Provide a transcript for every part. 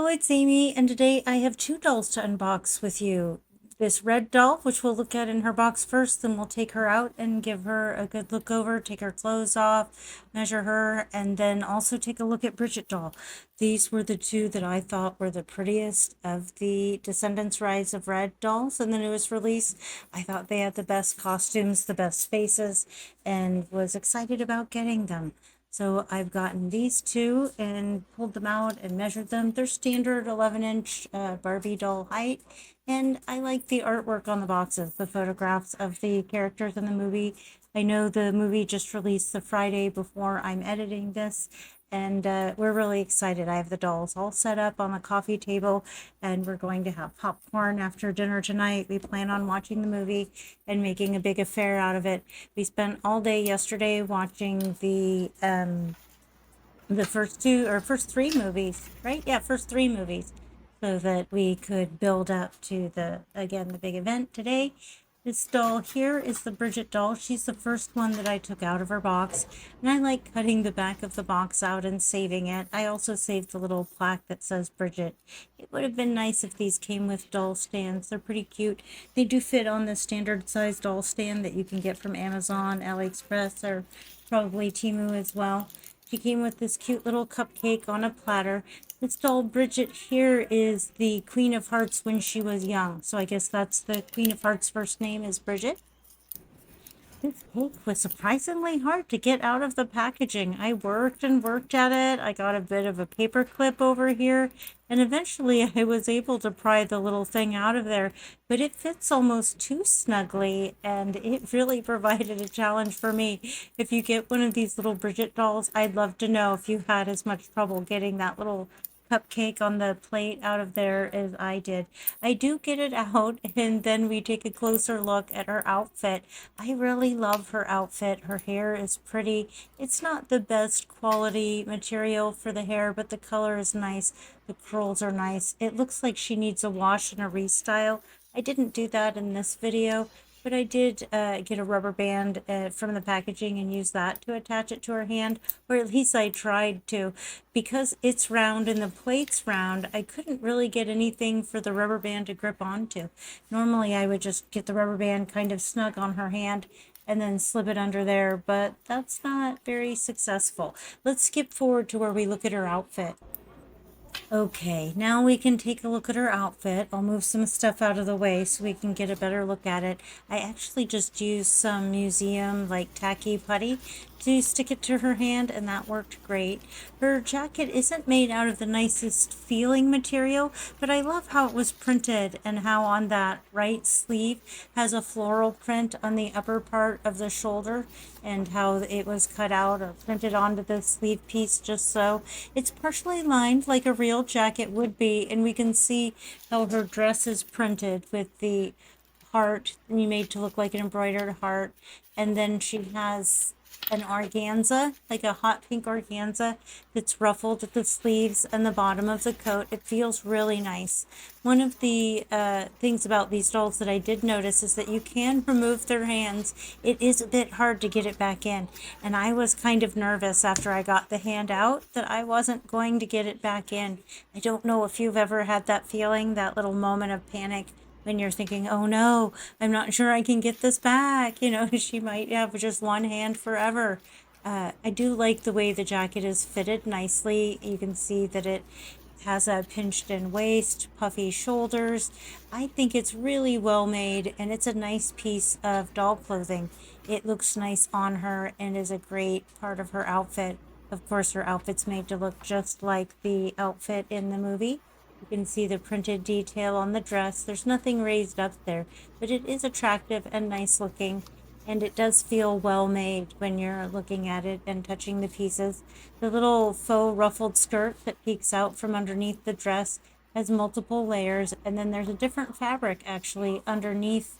it's Amy, and today I have two dolls to unbox with you. This red doll, which we'll look at in her box first, then we'll take her out and give her a good look over, take her clothes off, measure her, and then also take a look at Bridget doll. These were the two that I thought were the prettiest of the Descendants Rise of Red dolls in the newest release. I thought they had the best costumes, the best faces, and was excited about getting them. So I've gotten these two and pulled them out and measured them. They're standard 11-inch Barbie doll height. And I like the artwork on the boxes, the photographs of the characters in the movie. I know the movie just released the Friday before I'm editing this, and we're really excited. I have the dolls all set up on the coffee table, and we're going to have popcorn after dinner tonight. We plan on watching the movie and making a big affair out of it. We spent all day yesterday watching the first three movies, right? Yeah, first three movies, so that we could build up to the big event today. This doll here is the Bridget doll. She's the first one that I took out of her box, and I like cutting the back of the box out and saving it. I also saved the little plaque that says Bridget. It would have been nice if these came with doll stands. They're pretty cute. They do fit on the standard size doll stand that you can get from Amazon, AliExpress, or probably Temu as well. She came with this cute little cupcake on a platter. This doll, Bridget, here is the Queen of Hearts when she was young. So I guess that's the Queen of Hearts' first name is Bridget. This cake was surprisingly hard to get out of the packaging. I worked and worked at it. I got a bit of a paper clip over here, and eventually I was able to pry the little thing out of there, but it fits almost too snugly, and it really provided a challenge for me. If you get one of these little Bridget dolls, I'd love to know if you had as much trouble getting that little cupcake on the plate out of there as I did. I do get it out, and then we take a closer look at her outfit. I really love her outfit. Her hair is pretty. It's not the best quality material for the hair, but the color is nice. The curls are nice. It looks like she needs a wash and a restyle. I didn't do that in this video, but I did get a rubber band from the packaging and use that to attach it to her hand, or at least I tried to. Because it's round and the plate's round, I couldn't really get anything for the rubber band to grip onto. Normally I would just get the rubber band kind of snug on her hand and then slip it under there, but that's not very successful. Let's skip forward to where we look at her outfit. Okay, now we can take a look at her outfit. I'll move some stuff out of the way so we can get a better look at it. I actually just used some museum like tacky putty to stick it to her hand, and that worked great. Her jacket isn't made out of the nicest feeling material, but I love how it was printed and how on that right sleeve has a floral print on the upper part of the shoulder, and how it was cut out or printed onto the sleeve piece just so. It's partially lined like a real jacket would be, and we can see how her dress is printed with the heart and you made to look like an embroidered heart, and then she has an organza, like a hot pink organza that's ruffled at the sleeves and the bottom of the coat. It feels really nice. One of the things about these dolls that I did notice is that you can remove their hands. It is a bit hard to get it back in, and I was kind of nervous after I got the hand out that I wasn't going to get it back in. I don't know if you've ever had that feeling, that little moment of panic when you're thinking, oh no, I'm not sure I can get this back. You know, she might have just one hand forever. I do like the way the jacket is fitted nicely. You can see that it has a pinched in waist, puffy shoulders. I think it's really well made, and it's a nice piece of doll clothing. It looks nice on her and is a great part of her outfit. Of course, her outfit's made to look just like the outfit in the movie. You can see the printed detail on the dress. There's nothing raised up there, but it is attractive and nice looking, and it does feel well made when you're looking at it and touching the pieces. The little faux ruffled skirt that peeks out from underneath the dress has multiple layers, and then there's a different fabric actually underneath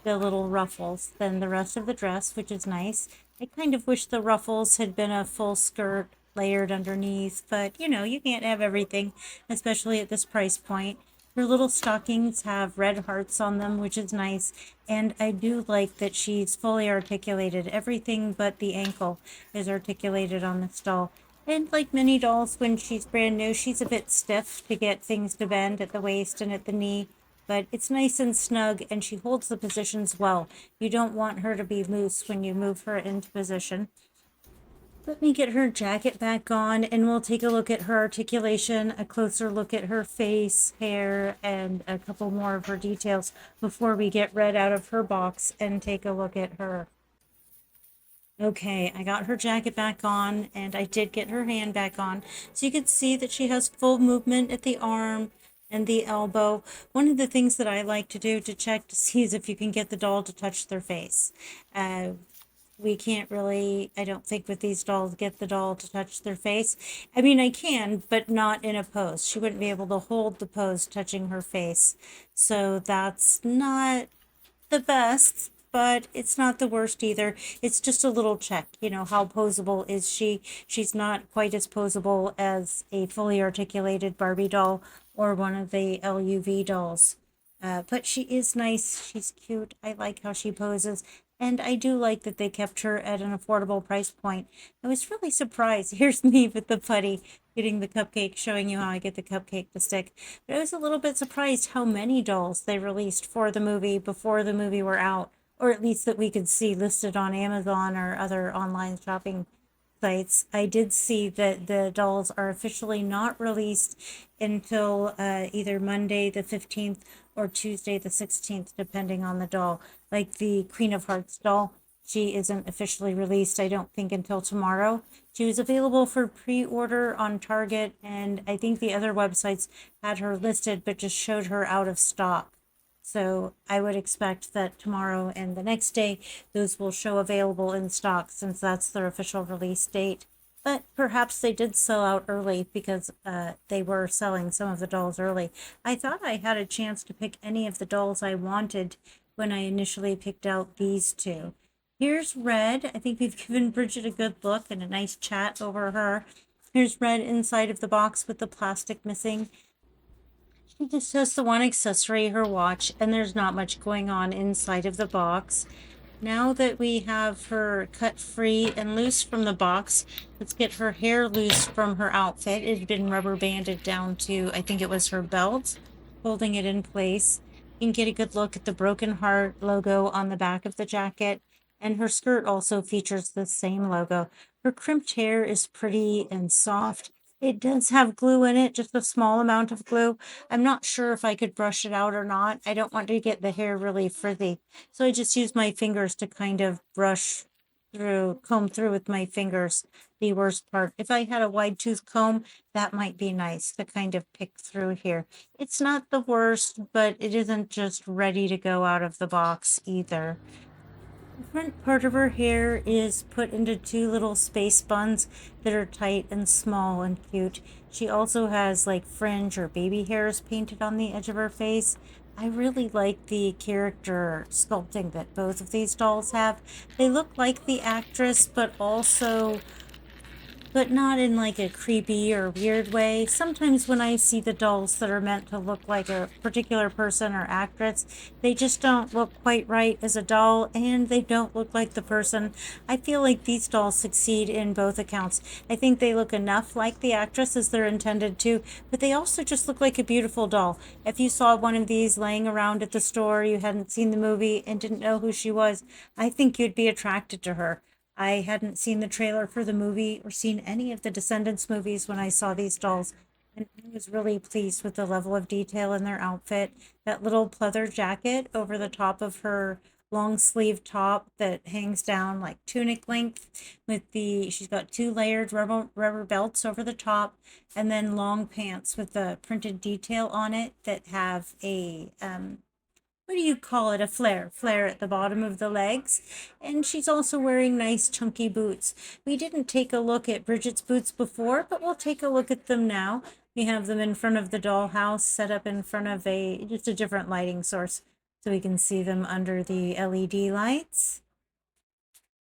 the little ruffles than the rest of the dress, which is nice. I kind of wish the ruffles had been a full skirt layered underneath, but you know, you can't have everything, especially at this price point. Her little stockings have red hearts on them, which is nice, and I do like that she's fully articulated. Everything but the ankle is articulated on this doll. And like many dolls, when she's brand new, she's a bit stiff to get things to bend at the waist and at the knee, but it's nice and snug and she holds the positions well. You don't want her to be loose when you move her into position. Let me get her jacket back on and we'll take a look at her articulation, a closer look at her face, hair, and a couple more of her details before we get Red out of her box and take a look at her. Okay, I got her jacket back on and I did get her hand back on. So you can see that she has full movement at the arm and the elbow. One of the things that I like to do to check to see is if you can get the doll to touch their face. We can't really, I don't think with these dolls, get the doll to touch their face. I mean, I can, but not in a pose. She wouldn't be able to hold the pose touching her face. So that's not the best, but it's not the worst either. It's just a little check. You know, how posable is she? She's not quite as posable as a fully articulated Barbie doll or one of the LUV dolls. But she is nice. She's cute. I like how she poses. And I do like that they kept her at an affordable price point. I was really surprised. Here's me with the putty getting the cupcake, showing you how I get the cupcake to stick. But I was a little bit surprised how many dolls they released for the movie before the movie were out, or at least that we could see listed on Amazon or other online shopping sites. I did see that the dolls are officially not released until either Monday the 15th or Tuesday the 16th, depending on the doll. Like the Queen of Hearts doll, she isn't officially released, I don't think, until tomorrow. She was available for pre order on Target, and I think the other websites had her listed but just showed her out of stock. So I would expect that tomorrow and the next day, those will show available in stock since that's their official release date. But perhaps they did sell out early because they were selling some of the dolls early. I thought I had a chance to pick any of the dolls I wanted when I initially picked out these two. Here's Red. I think we've given Bridget a good look and a nice chat over her. Here's Red inside of the box with the plastic missing. She just has the one accessory, her watch, and there's not much going on inside of the box. Now that we have her cut free and loose from the box, let's get her hair loose from her outfit. It had been rubber banded down to, I think it was her belt, holding it in place. You can get a good look at the Broken Heart logo on the back of the jacket, and her skirt also features the same logo. Her crimped hair is pretty and soft. It does have glue in it, just a small amount of glue. I'm not sure if I could brush it out or not. I don't want to get the hair really frizzy. So I just use my fingers to kind of brush through, comb through with my fingers. The worst part. If I had a wide tooth comb, that might be nice to kind of pick through here. It's not the worst, but it isn't just ready to go out of the box either. The front part of her hair is put into two little space buns that are tight and small and cute. She also has like fringe or baby hairs painted on the edge of her face. I really like the character sculpting that both of these dolls have. They look like the actress, but not in like a creepy or weird way. Sometimes when I see the dolls that are meant to look like a particular person or actress, they just don't look quite right as a doll and they don't look like the person. I feel like these dolls succeed in both accounts. I think they look enough like the actress as they're intended to, but they also just look like a beautiful doll. If you saw one of these laying around at the store, you hadn't seen the movie and didn't know who she was, I think you'd be attracted to her. I hadn't seen the trailer for the movie or seen any of the Descendants movies when I saw these dolls, and I was really pleased with the level of detail in their outfit. That little pleather jacket over the top of her long sleeve top that hangs down like tunic length with she's got two layered rubber belts over the top and then long pants with the printed detail on it that have a what do you call it? A flare at the bottom of the legs. And she's also wearing nice chunky boots. We didn't take a look at Bridget's boots before, but we'll take a look at them now. We have them in front of the dollhouse, set up in front of just a different lighting source so we can see them under the LED lights.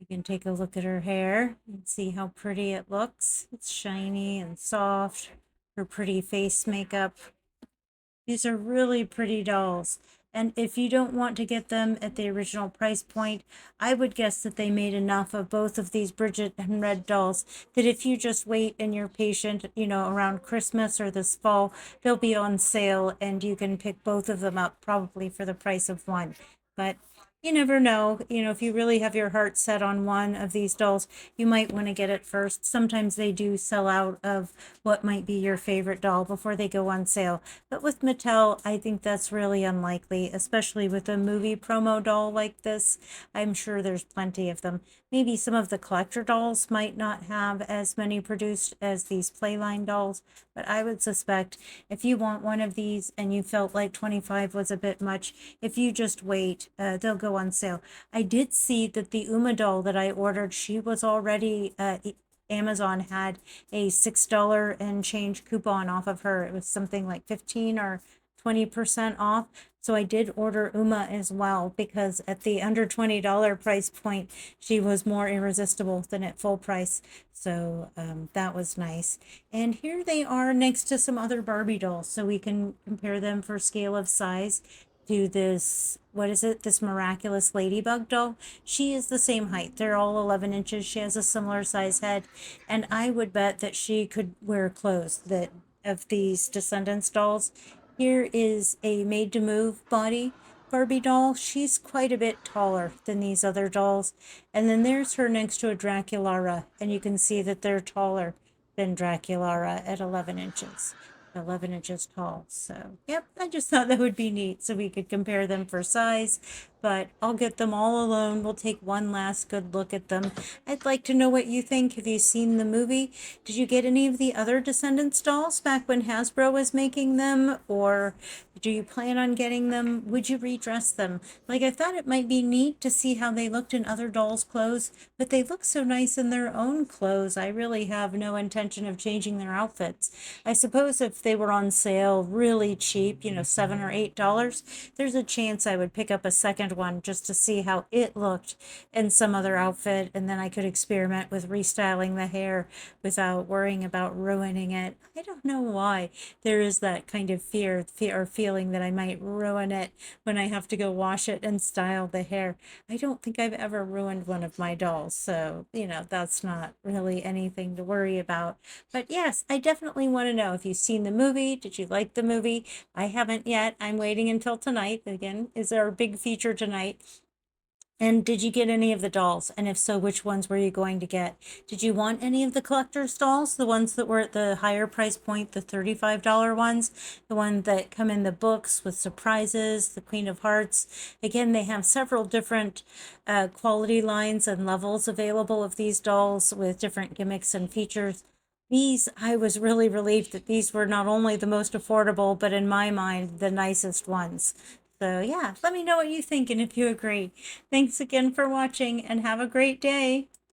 You can take a look at her hair and see how pretty it looks. It's shiny and soft. Her pretty face makeup. These are really pretty dolls. And if you don't want to get them at the original price point, I would guess that they made enough of both of these Bridget and Red dolls that if you just wait and you're patient, around Christmas or this fall, they'll be on sale and you can pick both of them up probably for the price of one. But you never know. If you really have your heart set on one of these dolls, you might want to get it first. Sometimes they do sell out of what might be your favorite doll before they go on sale. But with Mattel, I think that's really unlikely, especially with a movie promo doll like this. I'm sure there's plenty of them. Maybe some of the collector dolls might not have as many produced as these Playline dolls, but I would suspect if you want one of these and you felt like 25 was a bit much, if you just wait, they'll go on sale. I did see that the Uma doll that I ordered, she was already Amazon had a $6 and change coupon off of her. It was something like 15 or 20% off. So I did order Uma as well because at the under $20 price point, she was more irresistible than at full price. So that was nice. And here they are next to some other Barbie dolls. So we can compare them for scale of size to this, what is it, this miraculous ladybug doll. She is the same height. They're all 11 inches. She has a similar size head. And I would bet that she could wear clothes that of these Descendants dolls. Here is a made to move body Barbie doll. She's quite a bit taller than these other dolls. And then there's her next to a Draculara, and you can see that they're taller than Draculara at 11 inches. 11 inches tall. So, yep, I just thought that would be neat so we could compare them for size. But I'll get them all alone. We'll take one last good look at them. I'd like to know what you think. Have you seen the movie? Did you get any of the other Descendants dolls back when Hasbro was making them? Or do you plan on getting them? Would you redress them? Like, I thought it might be neat to see how they looked in other dolls' clothes, but they look so nice in their own clothes. I really have no intention of changing their outfits. I suppose if they were on sale really cheap, $7 or $8, there's a chance I would pick up a second one just to see how it looked in some other outfit, and then I could experiment with restyling the hair without worrying about ruining it. I don't know why there is that kind of fear or feeling that I might ruin it when I have to go wash it and style the hair. I don't think I've ever ruined one of my dolls, so that's not really anything to worry about. But yes, I definitely want to know if you've seen the movie. Did you like the movie? I haven't yet. I'm waiting until tonight. Again, is our big feature tonight. And did you get any of the dolls? And if so, which ones were you going to get? Did you want any of the collector's dolls? The ones that were at the higher price point, the $35 ones? The one that come in the books with surprises, the Queen of Hearts. Again, they have several different quality lines and levels available of these dolls with different gimmicks and features. These, I was really relieved that these were not only the most affordable, but in my mind, the nicest ones. So, yeah, let me know what you think and if you agree. Thanks again for watching and have a great day.